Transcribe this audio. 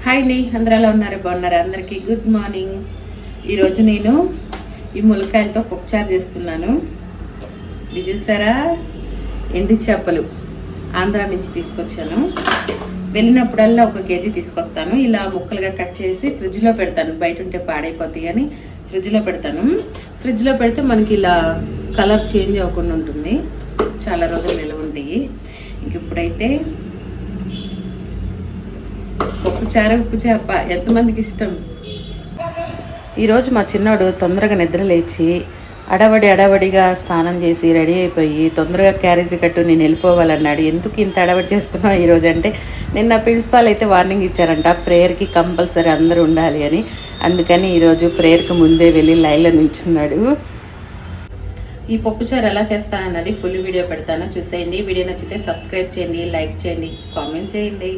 Hi నీ అందరూ ఎలా ఉన్నారు? బాగున్నారా? అందరికీ గుడ్ మార్నింగ్. ఈరోజు నేను ఈ ములక్కాయలతో పప్పుచారు చేస్తున్నాను. ఇది చూసారా, ఎండి చేపలు ఆంధ్ర నుంచి తీసుకొచ్చాను. వెళ్ళినప్పుడల్లా 1 కేజీ తీసుకొస్తాను. ఇలా ముక్కలుగా కట్ చేసి ఫ్రిడ్జ్లో పెడతాను. బయట ఉంటే పాడైపోతాయి అని ఫ్రిడ్జ్లో పెడతాను. ఫ్రిడ్జ్లో పెడితే మనకి ఇలా కలర్ చేంజ్ అవ్వకుండా ఉంటుంది, చాలా రోజులు నిల్వ ఉంటాయి. ఇంక ఇప్పుడైతే పప్పుచారు, ఉప్పు చేప ఎంతమందికి ఇష్టం. ఈరోజు మా చిన్నోడు తొందరగా నిద్ర లేచి అడవడిగా స్నానం చేసి రెడీ అయిపోయి తొందరగా క్యారేజీ కట్టు నేను వెళ్ళిపోవాలన్నాడు. ఎందుకు ఇంత అడవడి చేస్తున్నావు ఈరోజు అంటే, నిన్న ప్రిన్సిపాల్ అయితే వార్నింగ్ ఇచ్చారంట, ప్రేయర్కి కంపల్సరీ అందరూ ఉండాలి అని. అందుకని ఈరోజు ప్రేయర్కి ముందే వెళ్ళి లైన్లో నిల్చున్నాడు. ఈ పప్పుచారు ఎలా చేస్తానన్నది ఫుల్ వీడియో పెడతాను, చూసేయండి. వీడియో నచ్చితే సబ్స్క్రైబ్ చేయండి, లైక్ చేయండి, కామెంట్ చేయండి.